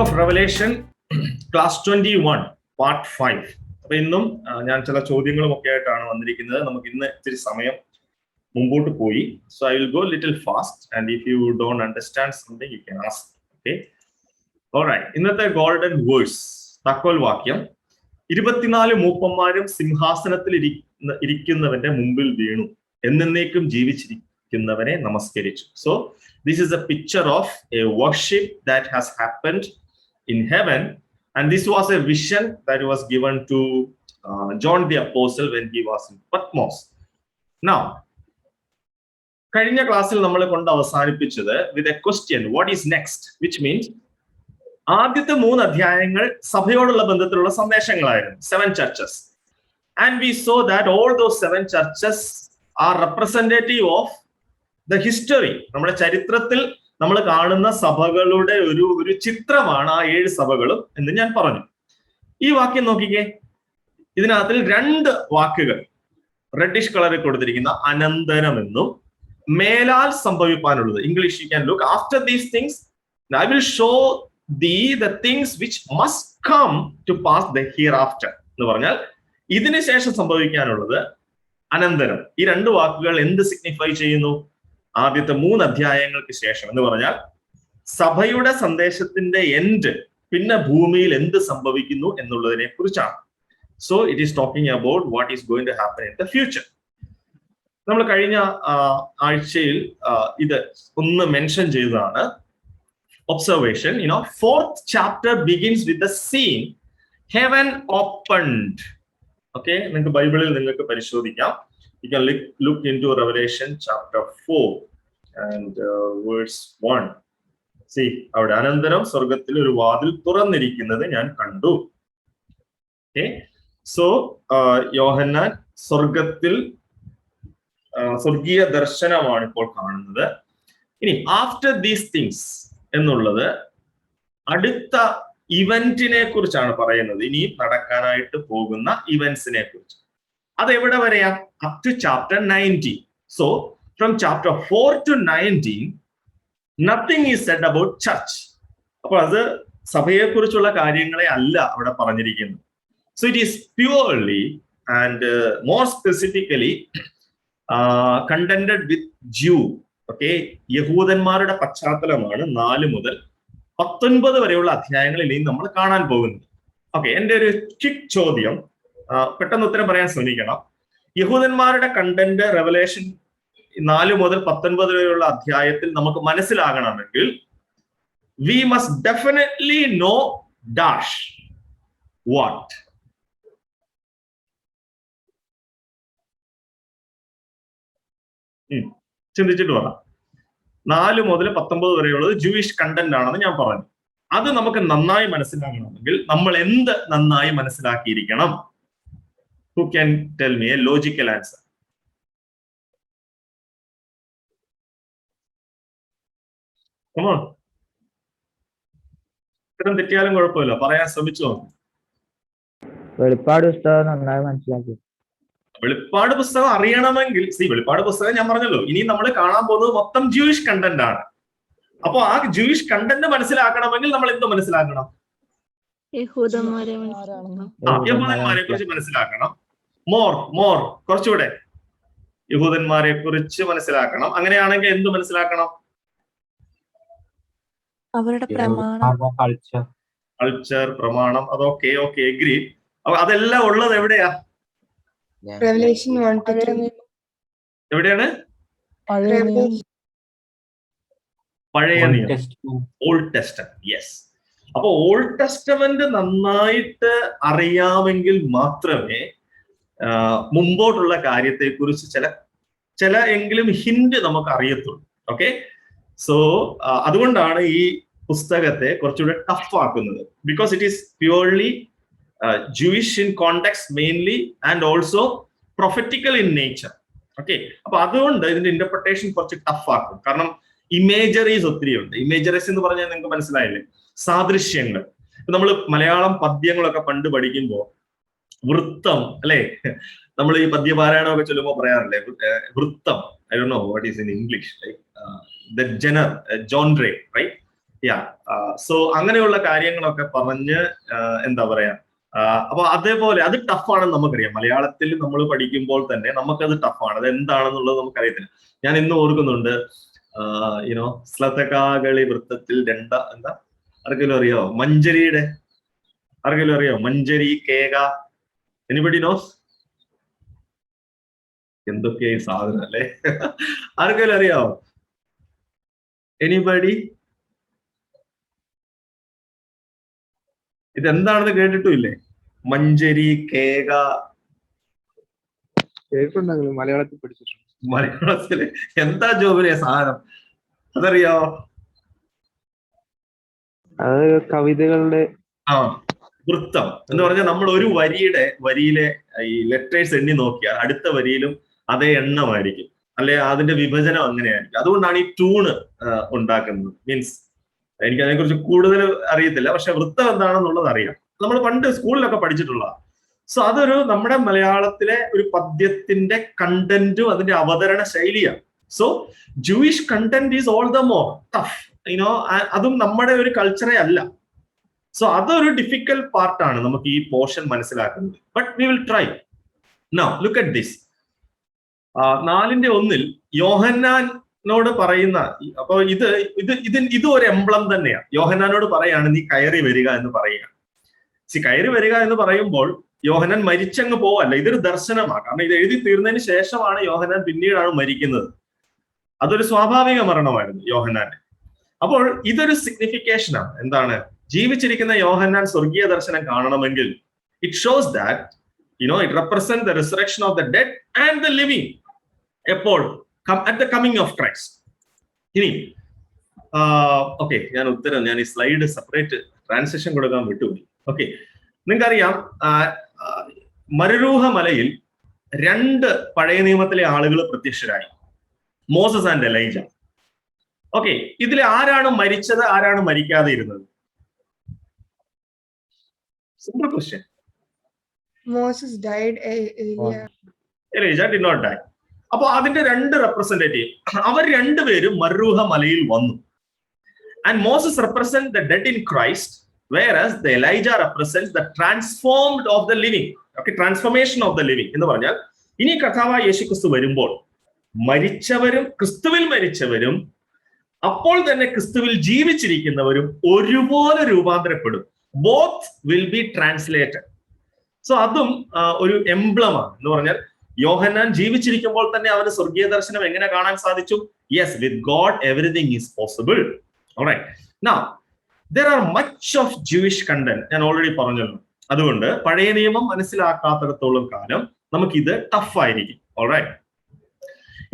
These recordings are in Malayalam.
Book of Revelation, class 21, part 5. അപ്പൊ ഇന്നും ഞാൻ ചില ചോദ്യങ്ങളും ഒക്കെ ആയിട്ടാണ് വന്നിരിക്കുന്നത്. നമുക്ക് ഇന്ന് ഇത്തിരി സമയം മുമ്പോട്ട് പോയി. So I will go little fast and if you don't understand something you can ask. Okay. All right. ഇന്നത്തെ ഗോൾഡൻ വേഴ്സ്, തക്കോൽ വാക്യം, 24 മൂപ്പന്മാരും സിംഹാസനത്തിൽ ഇരിക്കുന്നവന്റെ മുമ്പിൽ വീണു, എന്നേക്കും ജീവിച്ചിരിക്കുന്നവനെ നമസ്കരിച്ചു. So this is a picture of a worship that has happened in heaven, and this was a vision that was given to John the Apostle when he was in Patmos. Now, കഴിഞ്ഞ ക്ലാസ്സിൽ നമ്മൾ കൊണ്ട് അവസാനിപ്പിച്ചത് with a question, what is next, which means ആദ്യത്തെ 3 അധ്യായങ്ങൾ സഭയോടുള്ള ബന്ധത്തിലുള്ള സന്ദേശങ്ങളായിരുന്നു, 7 churches, and we saw that all those 7 churches are representative of the history. നമ്മുടെ ചരിത്രത്തിൽ നമ്മൾ കാണുന്ന സഭകളുടെ ഒരു ചിത്രമാണ് ആ 7 സഭകളും എന്ന് ഞാൻ പറഞ്ഞു. ഈ വാക്യം നോക്കിക്കേ, ഇതിനകത്തിൽ 2 വാക്കുകൾ റെഡിഷ് കളറിൽ കൊടുത്തിരിക്കുന്ന അനന്തരമെന്നും മേലാൽ സംഭവിക്കാനുള്ളത്. English you can look, after these things I will show the things which must come to pass the hereafter എന്ന് പറഞ്ഞാൽ ഇതിന് ശേഷം സംഭവിക്കാനുള്ളത് അനന്തരം. ഈ 2 വാക്കുകൾ എന്ത് സിഗ്നിഫൈ ചെയ്യുന്നു? ആദ്യത്തെ 3 അധ്യായങ്ങൾക്ക് ശേഷം എന്ന് പറഞ്ഞാൽ സഭയുടെ സന്ദേശത്തിന്റെ എൻഡ്, പിന്നെ ഭൂമിയിൽ എന്ത് സംഭവിക്കുന്നു എന്നുള്ളതിനെ കുറിച്ചാണ്. So it is talking about what is going to happen in the future. നമ്മൾ കഴിഞ്ഞ ആഴ്ചയിൽ ഇത് ഒന്ന് മെൻഷൻ ചെയ്തതാണ്. Observation, 4th chapter begins with the scene, heaven opened. Okay, നിങ്ങൾക്ക് ബൈബിളിൽ നിങ്ങൾക്ക് പരിശോധിക്കാം. You can look into Revelation chapter 4 and verse 1. See, അവിടെ അനന്തരം സ്വർഗത്തിൽ ഒരു വാതിൽ തുറന്നിരിക്കുന്നത് ഞാൻ കണ്ടു. Okay, so യോഹന്നാൻ സ്വർഗത്തിൽ സ്വർഗീയ ദർശനമാണ് ഇപ്പോൾ കാണുന്നത്. ഇനി ആഫ്റ്റർ ദീസ് തിങ്സ് എന്നുള്ളത് അടുത്ത ഇവന്റിനെ കുറിച്ചാണ് പറയുന്നത്, ഇനി നടക്കാനായിട്ട് പോകുന്ന ഇവന്റ്സിനെ കുറിച്ച്. അത് എവിടെ വരെയാ? Up to chapter 19. So from chapter 4 to 19 nothing is said about church. അപ്പൊ അത് സഭയെ കുറിച്ചുള്ള കാര്യങ്ങളെ അല്ല അവിടെ പറഞ്ഞിരിക്കുന്നത്. So it is purely and more specifically contented with Jew. Okay, യഹൂദന്മാരുടെ പശ്ചാത്തലമാണ് 4 മുതൽ 19 വരെയുള്ള അധ്യായങ്ങളിൽ ഇനി നമ്മൾ കാണാൻ പോകുന്നത്. ഓക്കെ, എൻ്റെ ഒരു ക്വിക്ക് ചോദ്യം, പെട്ടെന്ന് ഉത്തരം പറയാൻ ശ്രമിക്കണം. യഹൂദന്മാരുടെ കണ്ടന്റ് റെവലേഷൻ 4 മുതൽ 19 വരെയുള്ള അധ്യായത്തിൽ നമുക്ക് മനസ്സിലാകണമെങ്കിൽ we must definitely know dash what. ചിന്തിച്ചിട്ട് പറ. 4 മുതൽ 19 വരെയുള്ളത് ജൂയിഷ് കണ്ടന്റ് ആണെന്ന് ഞാൻ പറഞ്ഞു. അത് നമുക്ക് നന്നായി മനസ്സിലാക്കണമെങ്കിൽ നമ്മൾ എന്ത് നന്നായി മനസ്സിലാക്കിയിരിക്കണം? Who can tell me a logical answer? Come on. ഇത്തരം തെറ്റിയാലും കുഴപ്പമില്ല, പറയാൻ ശ്രമിച്ചു നോക്കും. വെളിപ്പാട് പുസ്തകം നന്നായി മനസ്സിലാക്കി. വെളിപ്പാട് പുസ്തകം അറിയണമെങ്കിൽ വെളിപ്പാട് പുസ്തകം ഞാൻ പറഞ്ഞല്ലോ, ഇനി നമ്മൾ കാണാൻ പോകുന്നത് മൊത്തം ജൂയിഷ് കണ്ടന്റ് ആണ്. അപ്പൊ ആ ജൂയിഷ് കണ്ടന്റ് മനസ്സിലാക്കണമെങ്കിൽ നമ്മൾ എന്ത് മനസ്സിലാക്കണം? യഹൂദന്മാരെ കുറിച്ച് മനസ്സിലാക്കണം. മോർ കുറച്ചുകൂടെ യഹൂദന്മാരെ കുറിച്ച് മനസ്സിലാക്കണം. അങ്ങനെയാണെങ്കിൽ എന്ത് മനസ്സിലാക്കണം? അവരുടെ കൾച്ചർ, പ്രമാണം. അതൊക്കെ എഗ്രി. അതെല്ലാം ഉള്ളത് എവിടെയാ? Revelation 1 to 3. എവിടെയാണ്? പഴയ നിയമം, ഓൾഡ് ടെസ്റ്റമെന്റ്. യെസ്. അപ്പൊ ഓൾഡ് ടെസ്റ്റമെന്റ് നന്നായിട്ട് അറിയാമെങ്കിൽ മാത്രമേ മുമ്പോട്ടുള്ള കാര്യത്തെ കുറിച്ച് ചില എങ്കിലും ഹിന്റ് നമുക്ക് അറിയത്തുള്ളൂ. ഓക്കെ, സോ അതുകൊണ്ടാണ് ഈ പുസ്തകത്തെ കുറച്ചുകൂടെ ടഫ് ആക്കുന്നത്. Because it is purely Jewish in context mainly and also prophetical in nature. Okay, അപ്പൊ അതുകൊണ്ട് ഇതിന്റെ ഇന്റർപ്രിട്ടേഷൻ കുറച്ച് ടഫ് ആക്കും. കാരണം ഇമേജറീസ് ഒത്തിരി ഉണ്ട്. ഇമേജറീസ് എന്ന് പറഞ്ഞാൽ നിങ്ങൾക്ക് മനസ്സിലായില്ലേ? സാദൃശ്യങ്ങൾ. നമ്മൾ മലയാളം പദ്യങ്ങളൊക്കെ പണ്ട് പഠിക്കുമ്പോൾ വൃത്തം, അല്ലെ, നമ്മൾ ഈ പദ്യപാരായണമൊക്കെ ചൊല്ലുമ്പോൾ പറയാറില്ലേ വൃത്തം. I don't know what is in English, like the genre, right? Yeah so അങ്ങനെയുള്ള കാര്യങ്ങളൊക്കെ പറഞ്ഞ് എന്താ പറയാ അപ്പൊ അതേപോലെ അത് ടഫാണെന്ന് നമുക്കറിയാം. മലയാളത്തിൽ നമ്മൾ പഠിക്കുമ്പോൾ തന്നെ നമുക്കത് ടഫാണ്. അത് എന്താണെന്നുള്ളത് നമുക്കറിയത്തില്ല. ഞാൻ ഇന്ന് ഓർക്കുന്നുണ്ട് യുനോ ശ്ലതകാകളി വൃത്തത്തിൽ എന്താ ആർക്കെങ്കിലും അറിയോ? മഞ്ജരിയുടെ ആർക്കെങ്കിലും അറിയോ? മഞ്ജരി കേക എനിബഡി നോസ്? എന്തൊക്കെ സാധനം അല്ലേ? ആർക്കെങ്കിലും അറിയാവോ? എനിബഡി? ഇതെന്താണെന്ന് കേട്ടിട്ടുമില്ലേ? മഞ്ജരി കേക മലയാളത്തിൽ പഠിച്ചിട്ടുണ്ട്. മലയാളത്തില് എന്താ ജോബിനെ സാധനം അതറിയാവോ? അത് കവിതകളുടെ വൃത്തം എന്ന് പറഞ്ഞാൽ നമ്മൾ ഒരു വരിയിലെ ഈ ലെറ്റേഴ്സ് എണ്ണി നോക്കിയാൽ അടുത്ത വരിയിലും അതേ എണ്ണമായിരിക്കും, അല്ലെ അതിന്റെ വിഭജനം അങ്ങനെയായിരിക്കും. അതുകൊണ്ടാണ് ഈ ട്യൂണ് ഉണ്ടാക്കുന്നത്. മീൻസ് എനിക്ക് അതിനെക്കുറിച്ച് കൂടുതൽ അറിയത്തില്ല, പക്ഷെ വൃത്തം എന്താണെന്നുള്ളത് അറിയാം. നമ്മൾ പണ്ട് സ്കൂളിലൊക്കെ പഠിച്ചിട്ടുള്ളതാണ്. സോ അതൊരു നമ്മുടെ മലയാളത്തിലെ ഒരു പദ്യത്തിന്റെ കണ്ടന്റും അതിന്റെ അവതരണ ശൈലിയാണ്. So Jewish content is all the more tough, you know. അതും നമ്മുടെ ഒരു കൾച്ചറേ അല്ല. സോ അതൊരു ഡിഫിക്കൽട്ട് പാർട്ടാണ് നമുക്ക് ഈ പോർഷൻ മനസ്സിലാക്കുന്നത്. But we will try. Now look at this. 4:1 യോഹന്നാനോട് പറയുന്ന, അപ്പൊ ഇത് ഒരു എംബ്ലം തന്നെയാണ്. യോഹന്നാനോട് പറയാണ് നീ കയറി വരിക എന്ന് പറയുക. കയറി വരിക എന്ന് പറയുമ്പോൾ യോഹന്നാൻ മരിച്ചങ്ങ് പോവല്ല, ഇതൊരു ദർശനമാണ്. കാരണം ഇത് എഴുതി തീർന്നതിന് ശേഷമാണ് യോഹന്നാൻ പിന്നീടാണ് മരിക്കുന്നത്. അതൊരു സ്വാഭാവിക മരണമായിരുന്നു യോഹന്നാന്റെ. അപ്പോൾ ഇതൊരു സിഗ്നിഫിക്കേഷനാണ്. എന്താണ്? ജീവിച്ചിരിക്കുന്ന യോഹന്നാൻ സ്വർഗീയ ദർശനം കാണണമെങ്കിൽ it shows that it represent the resurrection of the dead and the living. എപ്പോൾ? At the coming of Christ. ഇനി ഓക്കെ, ഞാൻ ഈ സ്ലൈഡ് സെപ്പറേറ്റ് ട്രാൻസിഷൻ കൊടുക്കാൻ വിട്ടുപോയി. ഓക്കെ, നിങ്ങൾക്കറിയാം മരുരൂഹ മലയിൽ 2 പഴയ നിയമത്തിലെ ആളുകൾ പ്രത്യക്ഷരായി, മോസസ് ആൻഡ് എലൈജ. ഓക്കെ, ഇതിൽ ആരാണ് മരിച്ചത്, ആരാണ് മരിക്കാതെ ഇരുന്നത്? Simple question. Moses died. Elijah did not die. അപ്പൊ അതിന്റെ 2 റെപ്രസെന്റേറ്റീവ്, അവർ 2 പേരും മരുരൂഹ മലയിൽ വന്നു. And Moses represent the dead in Christ, whereas the Elijah represents the transformed of the living. Okay, transformation of the living എന്ന് പറഞ്ഞാൽ ഇനി കർത്താവായ യേശുക്രിസ്തു വരുമ്പോൾ മരിച്ചവരും ക്രിസ്തുവിൽ മരിച്ചവരും അപ്പോൾ തന്നെ ക്രിസ്തുവിൽ ജീവിച്ചിരിക്കുന്നവരും ഒരുപോലെ രൂപാന്തരപ്പെടും. Both will be translated. So അതും ഒരു എംബ്ലമാണ്. എന്ന് പറഞ്ഞാൽ യോഹന്നാൻ ജീവിച്ചിരിക്കുമ്പോൾ തന്നെ അവന് സ്വർഗീയ ദർശനം എങ്ങനെ കാണാൻ സാധിച്ചു? Yes, with God everything is possible. Alright, now there are much of Jewish content. ഞാൻ ഓൾറെഡി പറഞ്ഞല്ലോ. അതുകൊണ്ട് പഴയ നിയമം മനസ്സിലാക്കാത്തിടത്തോളം കാലം നമുക്കിത് ടഫ് ആയിരിക്കും. ഓൾറൈറ്റ്,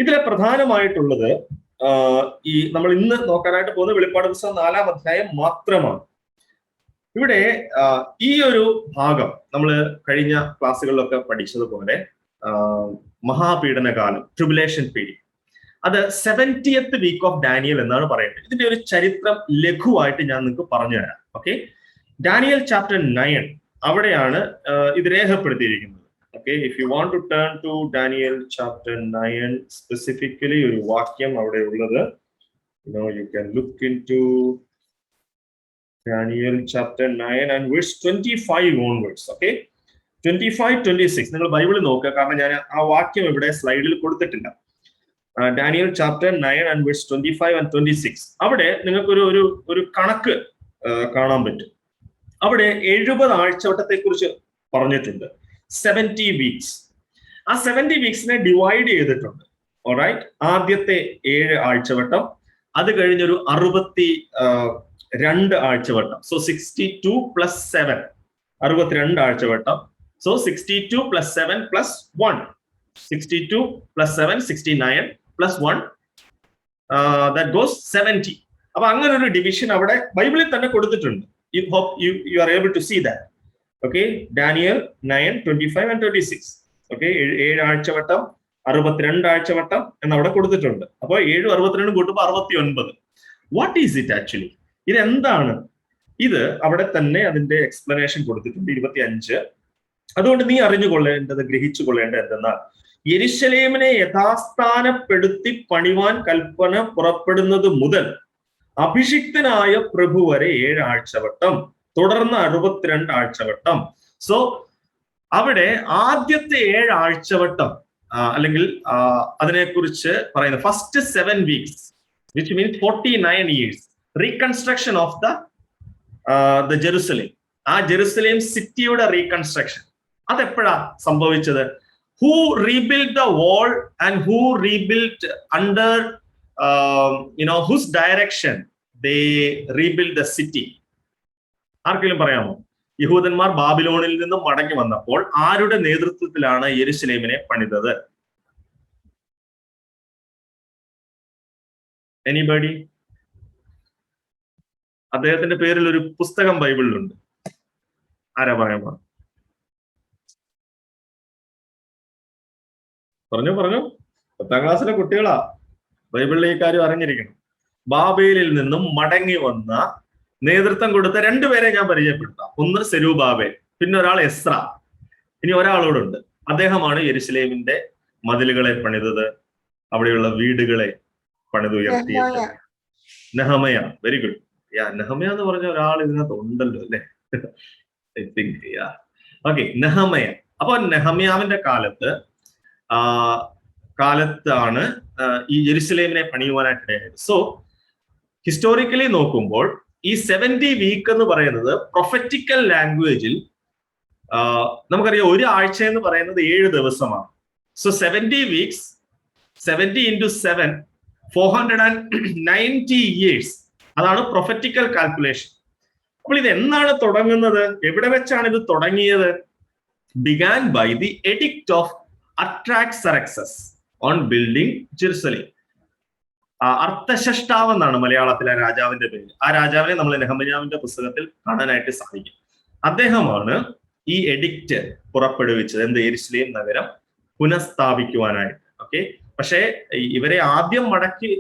ഇതിലെ പ്രധാനമായിട്ടുള്ളത് ഈ നമ്മൾ ഇന്ന് നോക്കാനായിട്ട് പോകുന്ന വെളിപ്പാട് പുസ്തകം 4-ാം അധ്യായം മാത്രമാണ്. ഇവിടെ ഈ ഒരു ഭാഗം നമ്മൾ കഴിഞ്ഞ ക്ലാസ്സുകളിലൊക്കെ പഠിച്ചതുപോലെ മഹാപീഡനകാലം, ട്രിബുലേഷൻ പീരീഡ്, അത് 70th വീക്ക് ഓഫ് ഡാനിയൽ എന്നാണ് പറയുന്നത്. ഇതിന്റെ ഒരു ചരിത്രം ലഘുവായിട്ട് ഞാൻ നിങ്ങൾക്ക് പറഞ്ഞു തരാം. ഓക്കെ, ഡാനിയൽ ചാപ്റ്റർ 9 അവിടെയാണ് ഇത് രേഖപ്പെടുത്തിയിരിക്കുന്നത്. Okay, if you want to turn to Daniel chapter 9 specifically ഒരു വാക്യം അവിടെ ഉള്ളത്, you can look into Daniel chapter 9 and verse 25 onwards. Okay, 25-26 നിങ്ങൾ ബൈബിളിൽ നോക്കുക, കാരണം ഞാൻ ആ വാക്യം ഇവിടെ സ്ലൈഡിൽ കൊടുത്തിട്ടില്ല. Daniel chapter 9 and verse 25 and 26 അവിടെ നിങ്ങൾക്ക് ഒരു കണക്ക് കാണാൻ പറ്റും. അവിടെ 70 ആഴ്ചവട്ടത്തെ കുറിച്ച് പറഞ്ഞിട്ടുണ്ട്. 70 വീക്സ്. ആ 70 വീക്സിനെ ഡിവൈഡ് ചെയ്തിട്ടുണ്ട്. ഓൾറൈറ്റ്, ആദ്യത്തെ 7 ആഴ്ചവട്ടം, അത് കഴിഞ്ഞൊരു 62 ആഴ്ചവട്ടം. So 62 + 7 62 Azhchavattam. So 62 + 7 + 1 62 + 7 69 + 1 that goes 70. അപ്പൊ അങ്ങനെ ഒരു ഡിവിഷൻ അവിടെ ബൈബിളിൽ തന്നെ കൊടുത്തിട്ടുണ്ട്. You are able to see that. Okay, Daniel 9, 25 and 26. Okay, 7 ആഴ്ചവട്ടം 62 ആഴ്ചവട്ടം എന്നവിടെ കൊടുത്തിട്ടുണ്ട്. അപ്പൊ 7 62 കൂട്ടുമ്പോൾ 69. What is it actually? ഇതെന്താണ്? ഇത് അവിടെ തന്നെ അതിന്റെ എക്സ്പ്ലനേഷൻ കൊടുത്തിട്ടുണ്ട് 25. അതുകൊണ്ട് നീ അറിഞ്ഞുകൊള്ളേണ്ടത്, ഗ്രഹിച്ചു കൊള്ളേണ്ടത് എന്തെന്നാൽ, യെരുശലേമിനെ യഥാസ്ഥാനപ്പെടുത്തി പണിവാൻ കൽപ്പന പുറപ്പെടുന്നത് മുതൽ അഭിഷിക്തനായ പ്രഭു വരെ 7 ആഴ്ചവട്ടം, തുടർന്ന് 62 ആഴ്ചവട്ടം. സോ അവിടെ ആദ്യത്തെ 7 ആഴ്ചവട്ടം അല്ലെങ്കിൽ അതിനെക്കുറിച്ച് പറയുന്നത് first 7 weeks, which means 49 years, reconstruction of the Jerusalem. ആ ജെറുസലേം സിറ്റിയുടെ റീകൺസ്ട്രക്ഷൻ അതെപ്പോഴാ സംഭവിച്ചത്? Who rebuild the wall and who rebuild under whose direction they rebuild the city? ആർക്കെങ്കിലും പറയാമോ? യഹൂദന്മാർ ബാബിലോണിൽ നിന്നും മടങ്ങി വന്നപ്പോൾ ആരുടെ നേതൃത്വത്തിലാണ് യെരുശലേമിനെ പണിതത്? എനിബഡി? അദ്ദേഹത്തിന്റെ പേരിൽ ഒരു പുസ്തകം ബൈബിളിലുണ്ട്. ആരാ പറയാമോ? പറഞ്ഞു 10ാം ക്ലാസ്സിലെ കുട്ടികളാ, ബൈബിളിലെ ഈ കാര്യം അറിഞ്ഞിരിക്കണം. ബാബേലിൽ നിന്നും മടങ്ങി വന്ന നേതൃത്വം കൊടുത്ത 2 പേരെ ഞാൻ പരിചയപ്പെടുത്താം. ഒന്ന് സെരൂബാബേൽ, പിന്നെ ഒരാൾ എസ്ര, ഇനി ഒരാളോടുണ്ട്. അദ്ദേഹമാണ് യെരുശലേമിന്റെ മതിലുകളെ പണിതത്, അവിടെയുള്ള വീടുകളെ പണിതുയർത്തിയത്. നെഹമയ. Very good. നെഹമയ എന്ന് പറഞ്ഞ ഒരാൾ ഇതിനകത്ത് ഉണ്ടല്ലോ അല്ലെ? I think okay, നെഹമയ. അപ്പൊ നെഹമയാവിന്റെ കാലത്താണ് ഈ യെരുശലേമിനെ പണിയുവാനായിട്ടിടയായത്. സോ ഹിസ്റ്റോറിക്കലി നോക്കുമ്പോൾ ഈ 70 വീക്ക് എന്ന് പറയുന്നത് പ്രൊഫറ്റിക്കൽ ലാംഗ്വേജിൽ നമുക്കറിയാം, ഒരു ആഴ്ച എന്ന് പറയുന്നത് 7 ദിവസമാണ്. So 70 weeks, 70 into 7, 490 years. അതാണ് പ്രൊഫറ്റിക്കൽ കാൽക്കുലേഷൻ. അപ്പോൾ ഇത് എന്നാണ് തുടങ്ങുന്നത്? എവിടെ വെച്ചാണ് ഇത് തുടങ്ങിയത്? Began by the edict of Artaxerxes on building Jerusalem. അർത്ഥശഷ്ടാവ് എന്നാണ് മലയാളത്തിലെ രാജാവിന്റെ പേര്. ആ രാജാവിനെ നമ്മൾ നെഹമ്യാവിന്റെ പുസ്തകത്തിൽ കാണാനായിട്ട് സാധിക്കും. അദ്ദേഹമാണ് ഈ എഡിക്റ്റ് പുറപ്പെടുവിച്ചത്. യെരുശലേം നഗരം പുനഃസ്ഥാപിക്കുവാനായിട്ട്. ഓക്കെ, പക്ഷേ ഇവരെ ആദ്യം മടങ്ങി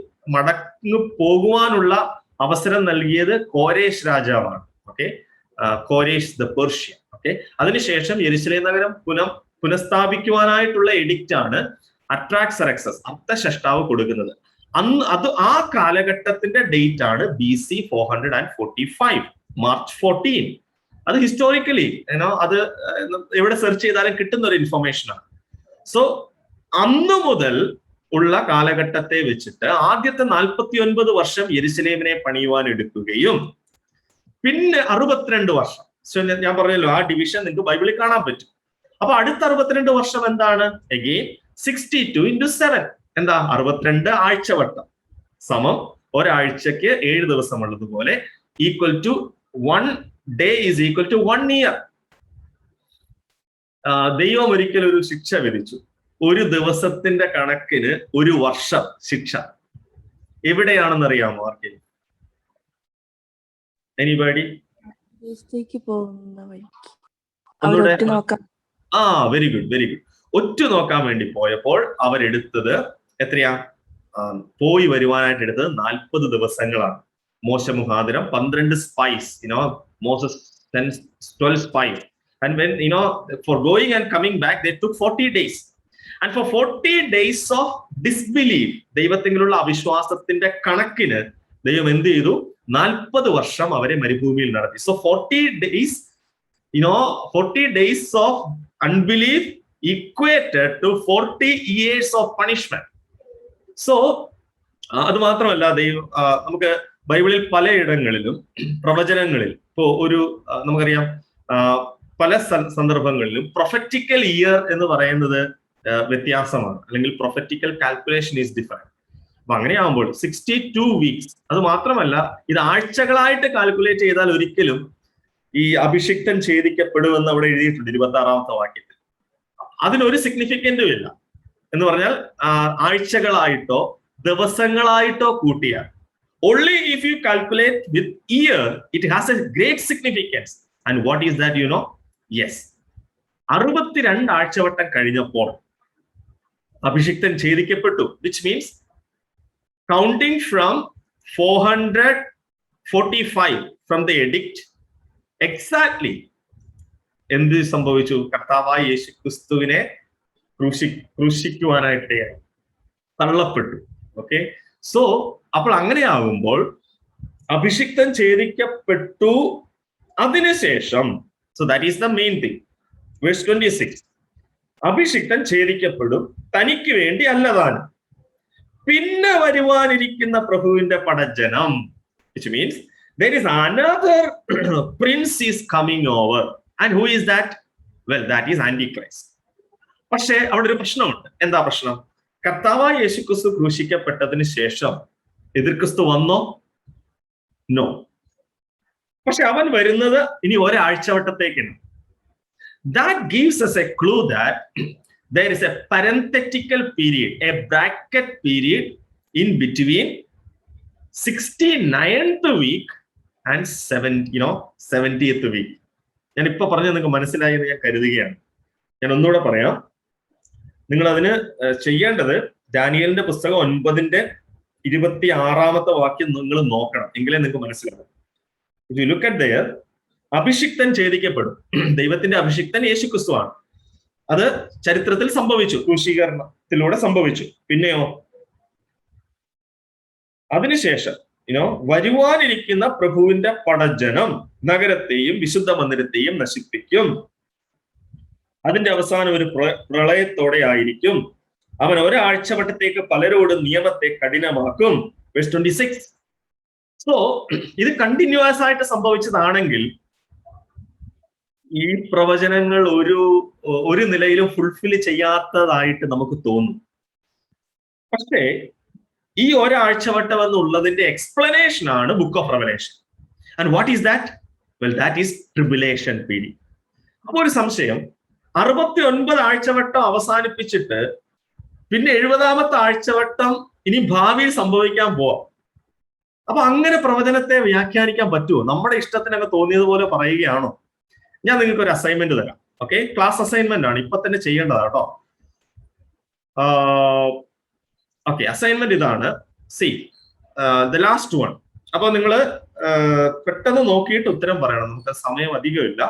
പോകുവാനുള്ള അവസരം നൽകിയത് കോരേഷ് രാജാവാണ്. Okay, Koresh the Persian. Okay, അതിനുശേഷം യെരുശലേം നഗരം പുനഃസ്ഥാപിക്കുവാനായിട്ടുള്ള എഡിക്റ്റ് ആണ് അർട്ടാക്സറക്സസ്, അർത്ഥശഷ്ടാവ് കൊടുക്കുന്നത്. ആ കാലഘട്ടത്തിന്റെ ഡേറ്റ് ആണ് BC 445, March 14. അത് ഹിസ്റ്റോറിക്കലി അത് എവിടെ സെർച്ച് ചെയ്താലും കിട്ടുന്ന ഒരു ഇൻഫർമേഷൻ ആണ്. സോ അന്ന് മുതൽ ഉള്ള കാലഘട്ടത്തെ വെച്ചിട്ട് ആദ്യത്തെ 49 വർഷം യെരുശലേമിനെ പണിയുവാൻ എടുക്കുകയും പിന്നെ 62 വർഷം. സോ ഞാൻ പറഞ്ഞല്ലോ, ആ ഡിവിഷൻ നിങ്ങൾക്ക് ബൈബിളിൽ കാണാൻ പറ്റും. അപ്പൊ അടുത്ത 62 വർഷം എന്താണ്? അഗെയിൻ 62 into 7, എന്താ? 62 ആഴ്ചവട്ടം സമം ഒരാഴ്ചക്ക് 7 ദിവസം ഉള്ളതുപോലെ equal to 1 day is equal to 1 year. ദൈവം ഒരിക്കൽ ഒരു ശിക്ഷ വിധിച്ചു. ഒരു ദിവസത്തിന്റെ കണക്കിന് 1 വർഷം ശിക്ഷ. എവിടെയാണെന്ന് അറിയാമോ ആർക്കെങ്കിലും? എനിബഡി? Very good. ഒറ്റ നോക്കാൻ വേണ്ടി പോയപ്പോൾ അവരെടുത്തത് എത്രയാ? പോയി വരുവാനായിട്ട് എടുത്തത് 40 ദിവസങ്ങളാണ്. മോശ മുഖാന്തരം 12 spies, Moses sends 12 spies, and when for going and coming back they took 40 days, and for 40 days of disbelief, ദൈവത്തിലുള്ള അവിശ്വാസത്തിന്റെ കണക്കിന് ദൈവം എന്ത് ചെയ്തു? 40 വർഷം അവരെ മരുഭൂമിയിൽ നടത്തി. So 40 days, 40 days of unbelief equated to 40 years of punishment. So അത് മാത്രമല്ല, നമുക്ക് ബൈബിളിൽ പലയിടങ്ങളിലും പ്രവചനങ്ങളിൽ നമുക്കറിയാം, പല സന്ദർഭങ്ങളിലും പ്രൊഫറ്റിക്കൽ ഇയർ എന്ന് പറയുന്നത് വ്യത്യാസമാണ്, അല്ലെങ്കിൽ പ്രൊഫറ്റിക്കൽ കാൽക്കുലേഷൻ ഈസ് ഡിഫറെന്റ്. അപ്പൊ അങ്ങനെയാകുമ്പോൾ 62 വീക്സ്. അത് മാത്രമല്ല, ഇത് ആഴ്ചകളായിട്ട് കാൽക്കുലേറ്റ് ചെയ്താൽ ഒരിക്കലും ഈ അഭിഷിക്തൻ ഛേദിക്കപ്പെടുമെന്ന് അവിടെ എഴുതിയിട്ടുണ്ട് 26ാമത്തെ വാക്യത്തിൽ. അതിനൊരു സിഗ്നിഫിക്കൻറ്റും ഇല്ല. എന്ന് പറഞ്ഞാൽ ആഴ്ചകളായിട്ടോ ദിവസങ്ങളായിട്ടോ കൂട്ടിയാൽ, only if you calculate with year, it has a great significance. And what is that? Yes, 62 ആഴ്ചവട്ടം കഴിഞ്ഞപ്പോൾ അഭിഷിക്തൻ ഛേദിക്കപ്പെട്ടു. which means counting from 445 from the edict, exactly എന്ത് സംഭവിച്ചു? കർത്താവായ യേശു ക്രിസ്തുവിനെ ക്രൂശിക്കുവാനായിട്ടിടയായി, തള്ളപ്പെട്ടു. ഓക്കെ, സോ അപ്പോൾ അങ്ങനെയാകുമ്പോൾ അഭിഷിക്തൻ ഛേദിക്കപ്പെട്ടു. അതിനുശേഷം, so that is the main thing. Verse 26, അഭിഷിക്തൻ ഛേദിക്കപ്പെടും, തനിക്ക് വേണ്ടി അല്ലതാനും, പിന്നെ വരുവാനിരിക്കുന്ന പ്രഭുവിന്റെ പടജ്ജനം, which means there is another prince is coming over, and who is that? Well, that is Antichrist. പക്ഷേ അവിടെ ഒരു പ്രശ്നമുണ്ട്. എന്താ പ്രശ്നം? കർത്താവായ യേശുക്രിസ്തു ക്രൂശിക്കപ്പെട്ടതിന് ശേഷം എതിർക്രിസ്തു വന്നോ? നോ. പക്ഷെ അവൻ വരുന്നത് ഇനി ഒരാഴ്ചവട്ടത്തേക്കാണ്. That gives us a clue that there is a parenthetical period, a bracket period in between 69th week and 70th week. ഞാൻ ഇപ്പൊ പറഞ്ഞത് നിങ്ങൾക്ക് മനസ്സിലായി എന്ന് ഞാൻ കരുതുകയാണ്. ഞാൻ ഒന്നുകൂടെ പറയാം. നിങ്ങൾ അതിന് ചെയ്യേണ്ടത് ദാനിയേലിന്റെ പുസ്തകം 9:26 വാക്യം നിങ്ങൾ നോക്കണം, എങ്കിലേ നിങ്ങൾക്ക് മനസ്സിലാവും. If you look at there, അഭിഷിക്തൻ ഛേദിക്കപ്പെടും. ദൈവത്തിന്റെ അഭിഷിക്തൻ യേശുക്രിസ്തുവാണ്. അത് ചരിത്രത്തിൽ സംഭവിച്ചു, ക്രൂശീകരണത്തിലൂടെ സംഭവിച്ചു. പിന്നെയോ അതിനുശേഷം വരുവാനിരിക്കുന്ന പ്രഭുവിന്റെ പടജ്ജനം നഗരത്തെയും വിശുദ്ധ മന്ദിരത്തെയും നശിപ്പിക്കും. അതിന്റെ അവസാനം ഒരു പ്രളയത്തോടെ ആയിരിക്കും. അവൻ ഒരാഴ്ചവട്ടത്തേക്ക് പലരോടും നിയമത്തെ കഠിനമാക്കും. Verse 26. സോ ഇത് കണ്ടിന്യൂസ് ആയിട്ട് സംഭവിച്ചതാണെങ്കിൽ ഈ പ്രവചനങ്ങൾ ഒരു നിലയിലും ഫുൾഫിൽ ചെയ്യാത്തതായിട്ട് നമുക്ക് തോന്നും. പക്ഷേ ഈ ഒരാഴ്ചവട്ടം എന്നുള്ളതിന്റെ എക്സ്പ്ലനേഷൻ ആണ് book of revelation. And what is that? Well, that is tribulation period. അപ്പൊ ഒരു സംശയം, 69 ആഴ്ചവട്ടം അവസാനിപ്പിച്ചിട്ട് പിന്നെ 70ാമത്തെ ആഴ്ചവട്ടം ഇനി ഭാവിയിൽ സംഭവിക്കാൻ പോവാം. അപ്പൊ അങ്ങനെ പ്രവചനത്തെ വ്യാഖ്യാനിക്കാൻ പറ്റുമോ? നമ്മുടെ ഇഷ്ടത്തിനൊക്കെ തോന്നിയതുപോലെ പറയുകയാണോ? ഞാൻ നിങ്ങൾക്ക് ഒരു അസൈൻമെന്റ് തരാം. ഓക്കെ, ക്ലാസ് അസൈൻമെന്റ് ആണ്, ഇപ്പൊ തന്നെ ചെയ്യേണ്ടതാ കേട്ടോ. ഓക്കെ, അസൈൻമെന്റ് ഇതാണ്. See the last one. അപ്പൊ നിങ്ങൾ പെട്ടെന്ന് നോക്കിയിട്ട് ഉത്തരം പറയണം. നമുക്ക് സമയം അധികമില്ല.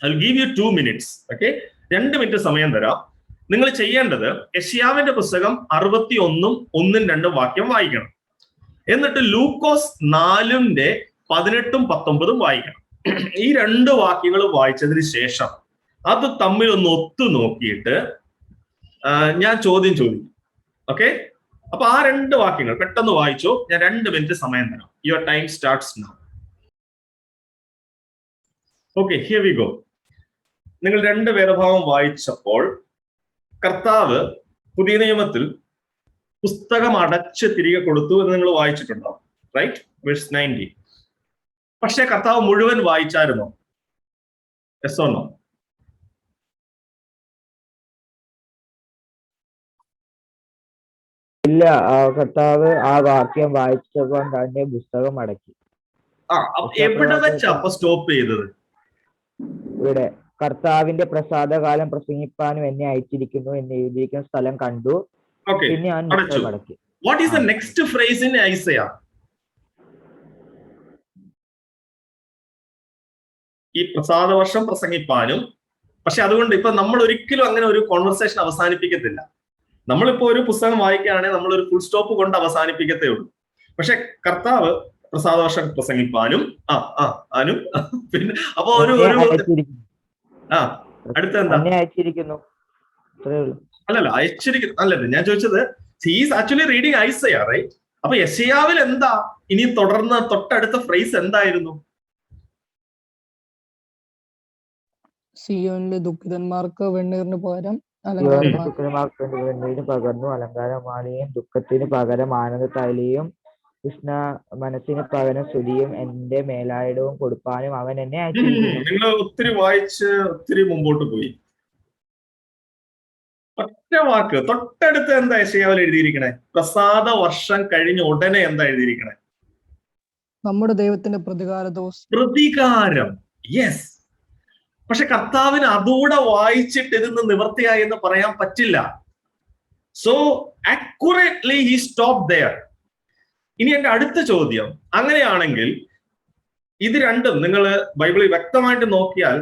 I will give you 2 minutes. Okay, 2 minute സമയം തരാം. നിങ്ങൾ ചെയ്യേണ്ടത് യെശയ്യാവിന്റെ പുസ്തകം 61 1 2 വാക്യം വായിക്കണം. എന്നിട്ട് ലൂക്കോസ് 4:18 19 വായിക്കണം. ഈ 2 വാക്യങ്ങൾ വായിച്ചതിന് ശേഷം അത് തമ്മിൽ ഒന്ന് ഒത്തു നോക്കിയിട്ട് ഞാൻ ചോദ്യം ചോദിക്കും. ഓക്കെ, അപ്പൊ ആ 2 വാക്യങ്ങൾ പെട്ടെന്ന് വായിച്ചോ. ഞാൻ 2 മിനിറ്റ് സമയം തരാം. Your time starts now. Okay, here we go. നിങ്ങൾ 2 വേദഭാഗം വായിച്ചപ്പോൾ കർത്താവ് പുതിയ നിയമത്തിൽ പുസ്തകം അടച്ച് തിരികെ കൊടുത്തു എന്ന് നിങ്ങൾ വായിച്ചിട്ടുണ്ടാവും, റൈറ്റ്? വേഴ്സ് 19. പക്ഷെ കർത്താവ് മുഴുവൻ വായിച്ചായിരുന്നോ? Yes or no? ഇല്ല, കർത്താവ് ആ വാക്യം വായിച്ചപ്പോൾ തന്നെ പുസ്തകം അടക്കി. എവിടെ വെച്ചാ അപ്പൊ സ്റ്റോപ്പ് ചെയ്തത്? ഇവിടെ കർത്താവിന്റെ പ്രസാദകാലം പ്രസംഗിപ്പാനും എന്നെ അയച്ചിരിക്കുന്നു എന്ന് എഴുതിയിരിക്കുന്ന സ്ഥലം കണ്ടു. പിന്നെ ഞാൻ പുസ്തകം അടക്കി. What is the next phrase in Isaiah? ഈ പ്രസാദ വർഷം പ്രസംഗിപ്പാനും. പക്ഷെ അതുകൊണ്ട് ഇപ്പൊ നമ്മൾ ഒരിക്കലും അങ്ങനെ ഒരു കോൺവെർസേഷൻ അവസാനിപ്പിക്കത്തില്ല. നമ്മളിപ്പോ ഒരു പുസ്തകം വായിക്കുകയാണെങ്കിൽ നമ്മൾ ഒരു ഫുൾ സ്റ്റോപ്പ് കൊണ്ട് അവസാനിപ്പിക്കത്തേ ഉള്ളൂ. പക്ഷെ കർത്താവ് പ്രസാദ വർഷം പ്രസംഗിപ്പാനും ആനും പിന്നെ അപ്പൊ ഒരു അടുത്ത എന്താ? അയച്ചിരിക്കുന്നു. അല്ലല്ല, അയച്ചിരിക്കുന്നു അല്ലല്ല, ഞാൻ ചോദിച്ചത് he is actually reading Isaiah, right? അപ്പൊ യെശയ്യാവിൽ എന്താ ഇനി തുടർന്ന് തൊട്ടടുത്ത ഫ്രേസ് എന്തായിരുന്നു? സിയോനിലെ ദുഃഖിതന്മാർക്ക് വെണ്ണീറിന് പകരം വെണ്ണീരിന് പകർന്നു അലങ്കാരമാലയും, ദുഃഖത്തിന് പകരം ആനന്ദത്തൈലയും, കൃഷ്ണ മനസ്സിന് പകരം സ്തുതിയും എന്റെ മേലായിടവും കൊടുപ്പാനും അവൻ എന്നെ അയച്ചിരിക്കുന്നു. നിങ്ങൾ ഒത്തിരി വായിച്ച് ഒത്തിരി മുമ്പോട്ട് പോയി. ഒറ്റ വാക്ക് തൊട്ടടുത്ത് എന്താ യെശയ്യാവിൽ എഴുതിയിരിക്കണേ? പ്രസാദ വർഷം കഴിഞ്ഞ ഉടനെ എന്താ എഴുതിയിരിക്കണേ? നമ്മുടെ ദൈവത്തിന്റെ പ്രതികാരം. യെസ്. പക്ഷെ കർത്താവിന് അതുകൂടെ വായിച്ചിട്ട് ഇതിന്ന് നിവർത്തിയായി എന്ന് പറയാൻ പറ്റില്ല. So accurately he stop there. ഇനി എന്റെ അടുത്ത ചോദ്യം, അങ്ങനെയാണെങ്കിൽ ഇത് രണ്ടും നിങ്ങൾ ബൈബിളിൽ വ്യക്തമായിട്ട് നോക്കിയാൽ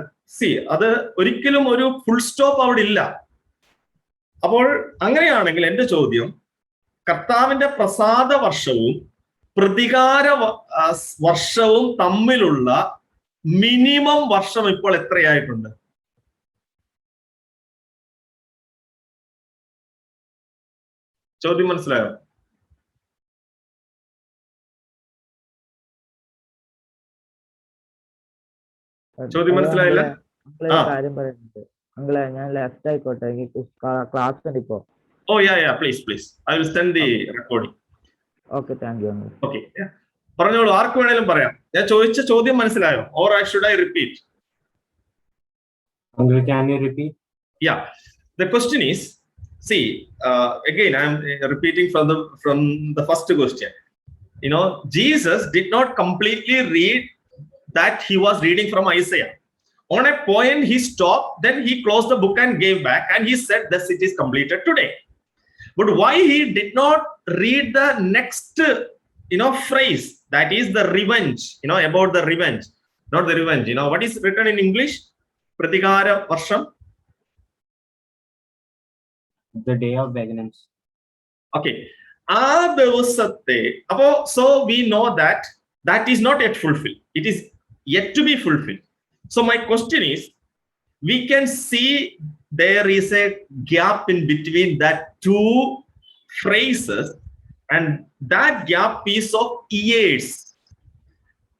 അത് ഒരിക്കലും ഒരു ഫുൾ സ്റ്റോപ്പ് അവിടെ ഇല്ല. അപ്പോൾ അങ്ങനെയാണെങ്കിൽ എന്റെ ചോദ്യം, കർത്താവിന്റെ പ്രസാദ വർഷവും പ്രതികാര വർഷവും തമ്മിലുള്ള മിനിമം വർഷം ഇപ്പോൾ എത്രയായിട്ടുണ്ട്? ചോദ്യം മനസ്സിലായോ? ചോദ്യം മനസ്സിലായില്ല? കാര്യം പറയുന്നുണ്ട് അങ്കിളെ, ഞാൻ ലെഫ്റ്റ് ആയിക്കോട്ടെ, എനിക്ക് ക്ലാസ് ഉണ്ട് ഇപ്പോ. Oh ya please I will send the recording. Okay, thank you. Okay, പറഞ്ഞോളൂ, ആർക്ക് വേണേലും പറയാം. ഞാൻ ചോദിച്ച ചോദ്യം മനസ്സിലായോ? Or should I repeat? Uncle, can you repeat? Yeah, the question is, see, again I am repeating from the first question. You know, Jesus did not completely read that he was reading from Isaiah. On a point he stopped, then he closed the book and gave back, and he said thus it is completed today. But why he did not read the next phrase, that is the revenge, about the revenge, not the revenge, what is written in English? Pratigara varsham, The day of vengeance. okay, so we know that is not yet fulfilled, it is yet to be fulfilled. So my question is, we can see there is a gap in between that two phrases, and that gap is of years.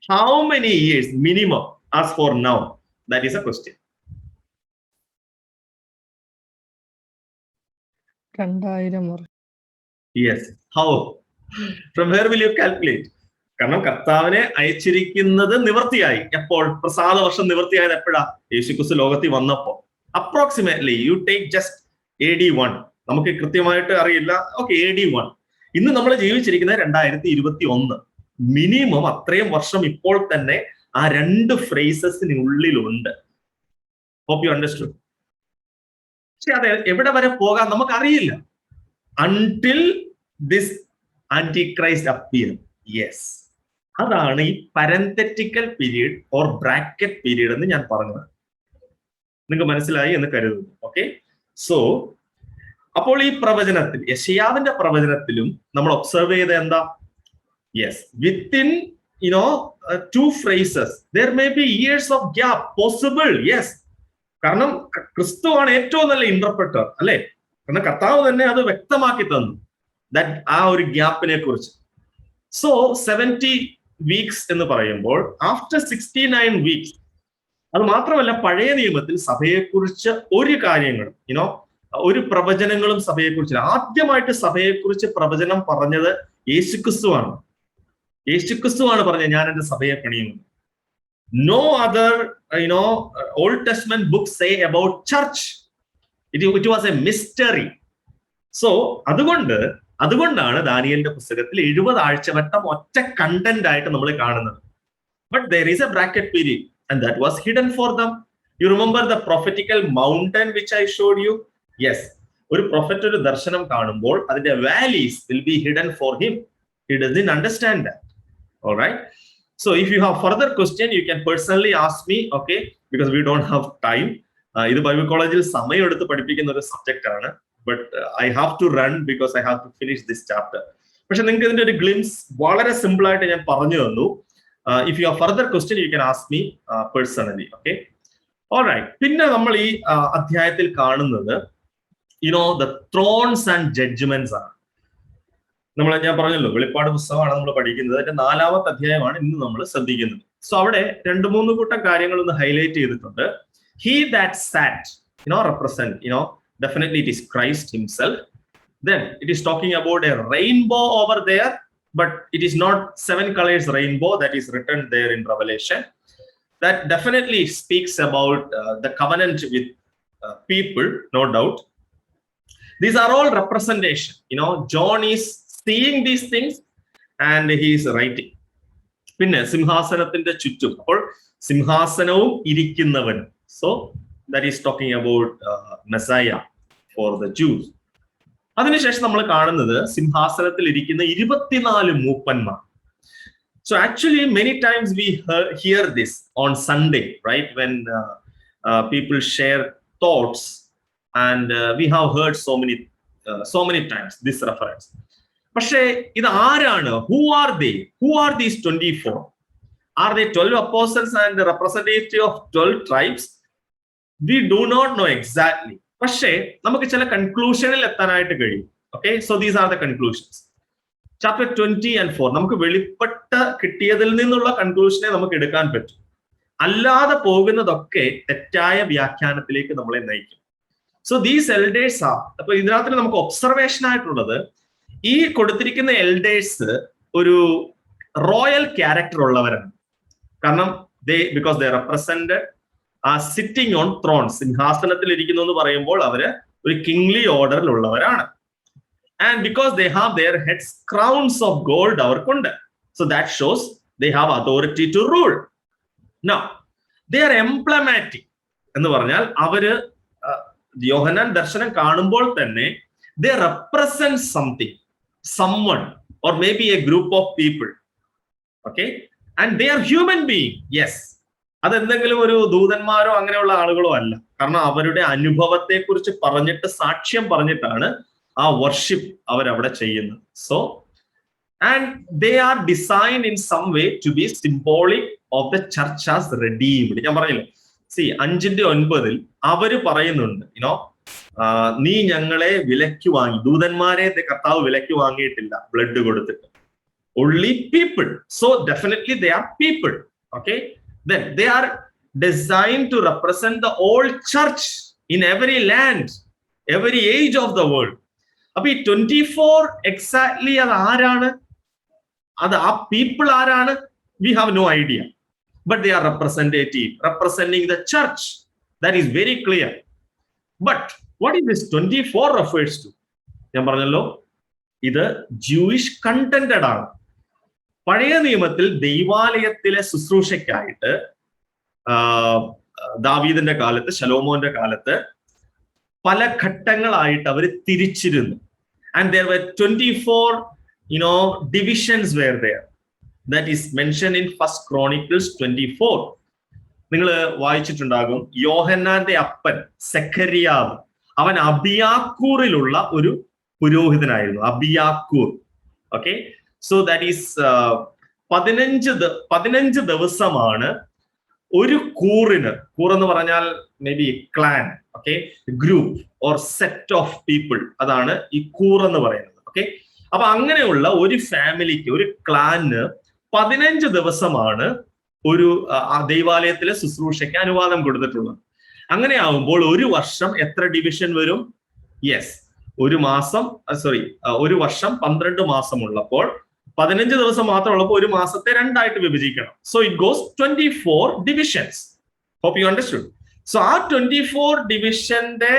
How many years minimum as for now? That is a question. 2000 വർഷം. Yes. How? From where will you calculate? കാരണം കർത്താവിനെ അയച്ചിരിക്കുന്നത് നിവർത്തിയായി. എപ്പോൾ? പ്രസാദ വർഷം നിവർത്തിയായത് എപ്പോഴാ? യേശുക്രിസ്തു ലോകത്തിൽ വന്നപ്പോ. Approximately you take just AD 1. നമുക്ക് കൃത്യമായിട്ട് അറിയില്ല. Okay, AD 1. ഇന്ന് നമ്മൾ ജീവിച്ചിരിക്കുന്നത് 2021. മിനിമം അത്രയും വർഷം ഇപ്പോൾ തന്നെ ആ രണ്ട് ഫ്രേസസിനുള്ളിലുണ്ട്. Hope you understood. പക്ഷെ അത് എവിടെ വരെ പോകാൻ നമുക്കറിയില്ല. Until this antichrist appear. Yes, അതാണ് ഈ parenthetical period or bracket period എന്ന് ഞാൻ പറഞ്ഞത്. നിങ്ങൾക്ക് മനസ്സിലായി എന്ന് കരുതുന്നു. ഓക്കെ, സോ അപ്പോൾ ഈ പ്രവചനത്തിൽ, യെശയ്യാവിന്റെ പ്രവചനത്തിലും നമ്മൾ ഒബ്സർവ് ചെയ്ത എന്താ? Yes, within two phrases there may be years of gap possible. Yes, കാരണം ക്രിസ്തുവാണ് ഏറ്റവും നല്ല ഇന്റർപ്രറ്റർ, അല്ലെ? കാരണം കർത്താവ് തന്നെ അത് വ്യക്തമാക്കി തന്നു, ദാറ്റ് ആ ഒരു ഗ്യാപ്പിനെ കുറിച്ച്. സോ 70 വീക്സ് എന്ന് പറയുമ്പോൾ ആഫ്റ്റർ 69 വീക്സ്, അത് മാത്രമല്ല പഴയ നിയമത്തിൽ സഭയെക്കുറിച്ച് ഒരു കാര്യങ്ങളും ഒരു പ്രവചനങ്ങളും സഭയെക്കുറിച്ചില്ല. ആദ്യമായിട്ട് സഭയെക്കുറിച്ച് പ്രവചനം പറഞ്ഞത് യേശുക്രിസ്തുവാണ്. യേശുക്രിസ്തുവാണ് പറഞ്ഞത്, ഞാൻ എന്റെ സഭയെ പണിയുന്നു. No other Old Testament books say about church. It was a mystery. So അതുകൊണ്ടാണ് ദാനിയേലിന്റെ പുസ്തകത്തിൽ 70 ആഴ്ചവട്ടം ഒറ്റ കണ്ടന്റ് ആയിട്ട് നമ്മൾ കാണുന്നത്. But there is a bracket period, and that was hidden for them. You remember the prophetical mountain which I showed you? Yes, ഒരു പ്രൊഫറ്റ് ഒരു ദർശനം കാണുമ്പോൾ അതിന്റെ valleys will be hidden for him. He doesn't understand that. All right. So if you have further question, you can personally ask me, okay, because we don't have time. ഇത് ബൈബിൾ കോളേജിൽ സമയം എടുത്ത് പഠിപ്പിക്കുന്ന ഒരു സബ്ജക്റ്റ് ആണ്. But I have to run because I have to finish this chapter. പക്ഷെ നിങ്ങൾക്ക് ഇതിന്റെ ഒരു ഗ്ലിംസ് വളരെ സിമ്പിൾ ആയിട്ട് ഞാൻ പറഞ്ഞു തന്നു. If you have further question, you can ask me personally. Okay. All right. പിന്നെ നമ്മൾ ഈ അധ്യായത്തിൽ കാണുന്നത് the thrones and judgments ആണ്. ഞാൻ പറഞ്ഞല്ലോ, വെളിപ്പാട് പുസ്തകമാണ് നമ്മൾ പഠിക്കുന്നത്. അതിന്റെ 4ാമത്തെ അധ്യായമാണ് ഇന്ന് നമ്മൾ ശ്രദ്ധിക്കുന്നത്. സോ അവിടെ 2-3 കൂട്ടം കാര്യങ്ങൾ ഒന്ന് ഹൈലൈറ്റ് ചെയ്തിട്ടുണ്ട്. He that sat, represent, definitely it is Christ himself. Then it is talking about a rainbow over there, but it is not 7 colors rainbow that is written there in Revelation. That definitely speaks about the covenant with people, no doubt. These are all representation. John is seeing these things and he is writing. പിന്നെ സിംഹാസനത്തിന്റെ ചുറ്റും, അപ്പോൾ സിംഹാസനവും ഇരിക്കുന്നവനും. So that is talking about Messiah for the Jews. അതിനുശേഷം നമ്മൾ കാണുന്നത് സിംഹാസനത്തിൽ ഇരിക്കുന്ന 24 മൂപ്പന്മാർ. So actually many times we hear this on Sunday, right, when people share thoughts, and we have heard so many times this reference. പക്ഷേ ഇത് ആരാണ്? Who are these 24? Are they 12 apostles and the representative of 12 tribes? We do not know exactly. പക്ഷേ നമുക്ക് ചില കൺക്ലൂഷനിൽ എത്താനായിട്ട് കഴിയും. Okay, so these are the conclusions. Chapter 20 and 4 നമുക്ക് വെളിപ്പെട്ട കിട്ടിയതിൽ നിന്നുള്ള കൺക്ലൂഷനെ നമുക്ക് എടുക്കാൻ പറ്റും. അല്ലാതെ പോകുന്നതൊക്കെ തെറ്റായ വ്യാഖ്യാനത്തിലേക്ക് നമ്മളെ നയിക്കും. സോ ദീസ് എൽഡേഴ്സ് ആർ, അപ്പൊ ഇതിനകത്ത് നമുക്ക് ഒബ്സർവേഷൻ ആയിട്ടുള്ളത്, ഈ കൊടുത്തിരിക്കുന്ന എൽഡേഴ്സ് ഒരു റോയൽ ക്യാരക്ടർ ഉള്ളവരാണ്. കാരണം because they represented sitting on throne, സിംഹാസനത്തിൽ ഇരിക്കുന്നു എന്ന് പറയുമ്പോൾ അവര് ഒരു കിങ്ലി ഓർഡറിലുള്ളവരാണ്. And because they have their heads crowns of gold അവർക്കുണ്ട്. So that shows they have authority to rule. Now they are emblematic എന്ന് പറഞ്ഞാൽ അവര് യോഹന്നാൻ ദർശനം കാണുമ്പോൾ തന്നെ they represent something, someone, or maybe a group of people. Okay, and they are human being. Yes, അതെന്തെങ്കിലും ഒരു ദൂതന്മാരോ അങ്ങനെയുള്ള ആളുകളോ അല്ല. കാരണം അവരുടെ അനുഭവത്തെ കുറിച്ച് പറഞ്ഞിട്ട്, സാക്ഷ്യം പറഞ്ഞിട്ടാണ് ആ വർഷിപ്പ് അവരവിടെ ചെയ്യുന്നത്. So and they are designed in some way to be symbolic of the church as redeemed. ഞാൻ പറഞ്ഞില്ലേ, 5:9 അവര് പറയുന്നുണ്ട്, നീ ഞങ്ങളെ വിലയ്ക്ക് വാങ്ങി. ദൂതന്മാരെ കർത്താവ് വിലയ്ക്ക് വാങ്ങിയിട്ടില്ല ബ്ലഡ് കൊടുത്തിട്ട്. only people. So definitely they are people. Okay, then they are designed to represent the old church in every land, every age of the world. അപ്പൊ ഈ 24 എക്സാക്ട്ലി അത് ആരാണ്? അത് ആ പീപ്പിൾ ആരാണ്? We have no idea, but they are representing the church. That is very clear. But what is this 24 refers to? ഞാൻ പറഞ്ഞല്ലോ, ഇത് ജൂയിഷ് കണ്ടന്റഡ് ആണ്. പഴയ നിയമത്തിൽ ദൈവാലയത്തിലെ ശുശ്രൂഷയ്ക്കായിട്ട് ദാവീദിന്റെ കാലത്ത്, ശലോമോന്റെ കാലത്ത് പല ഘട്ടങ്ങളായിട്ട് അവർ തിരിച്ചിരുന്നു. And there were 24 divisions were there. That is mentioned in 1 Chronicles 24. നിങ്ങൾ വായിച്ചിട്ടുണ്ടാകും, യോഹന്നാന്റെ അപ്പൻ സെഖര്യാവ്, അവൻ അബിയാക്കൂറിലുള്ള ഒരു പുരോഹിതനായിരുന്നു. അബിയാക്കൂർ. ഓക്കെ, സോ ദാറ്റ് ഈസ് 15 ദിവസമാണ് ഒരു കൂറിന്. കൂർ എന്ന് പറഞ്ഞാൽ may be clan, okay, group or set of people, അതാണ് ഈ കൂർ എന്ന് പറയുന്നത്. ഓക്കെ, അപ്പൊ അങ്ങനെയുള്ള ഒരു ഫാമിലിക്ക്, ഒരു ക്ലാന് 15 ദിവസമാണ് ഒരു ദൈവാലയത്തിലെ ശുശ്രൂഷയ്ക്ക് അനുവാദം കൊടുത്തിട്ടുള്ളത്. അങ്ങനെ ആവുമ്പോൾ ഒരു വർഷം എത്ര ഡിവിഷൻ വരും? യെസ്, ഒരു വർഷം 12 മാസം ഉള്ളപ്പോൾ 15 ദിവസം മാത്രം ഉള്ളപ്പോൾ ഒരു മാസത്തെ 2 ആയിട്ട് വിഭജിക്കണം. So it goes 24 divisions. Hope you understood. So ആ 24 ഡിവിഷന്റെ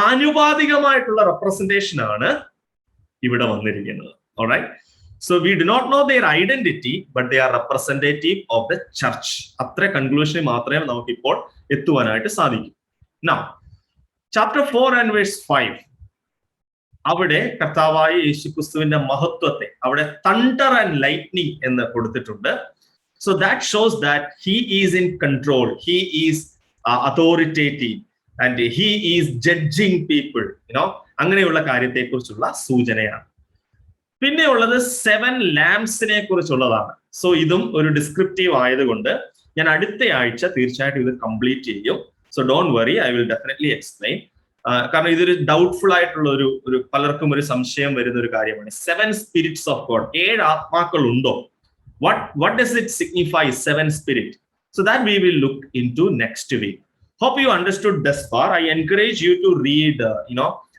ആനുപാതികമായിട്ടുള്ള റെപ്രസെന്റേഷൻ ആണ് ഇവിടെ വന്നിരിക്കുന്നത്. Alright, so we do not know their identity, but they are representative of the church. അത്ര കൺക്ലൂഷനിൽ മാത്രമേ നമുക്ക് ഇപ്പോൾ എത്തുവാനായിട്ട് സാധിക്കൂ. Now chapter 4 and verse 5, അവിടെ കർത്താവായ യേശുക്രിസ്തുവിന്റെ മഹത്വത്തെ അവിടെ thunder and lightning എന്ന് കൊടുത്തിട്ടുണ്ട്. So that shows that he is in control, he is authoritative and he is judging people. അങ്ങനെയുള്ള കാര്യത്തെക്കുറിച്ചുള്ള സൂചനയാണ്. പിന്നെ ഉള്ളത് 7 ലാംപ്സിനെ കുറിച്ചുള്ളതാണ്. സോ ഇതും ഒരു ഡിസ്ക്രിപ്റ്റീവ് ആയതുകൊണ്ട് ഞാൻ അടുത്ത ആഴ്ച തീർച്ചയായിട്ടും ഇത് കംപ്ലീറ്റ് ചെയ്യും. So don't worry, I will definitely explain. കാരണം ഇതൊരു ഡൗട്ട്ഫുൾ ആയിട്ടുള്ള ഒരു പലർക്കും ഒരു സംശയം വരുന്ന ഒരു കാര്യമാണ്. 7 സ്പിരിറ്റ്സ് ഓഫ് ഗോഡ്, 7 ആത്മാക്കൾ ഉണ്ടോ? What does it signify, 7 spirit? So that we will look into next week. Hope you understood thus far. I encourage you to read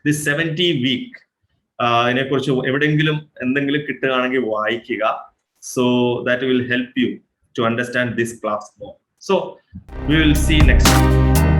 this 70 week. ഇതിനെക്കുറിച്ച് എവിടെയെങ്കിലും എന്തെങ്കിലും കിട്ടുകയാണെങ്കിൽ വായിക്കുക. So that will help you to understand this class more. So we will see next week.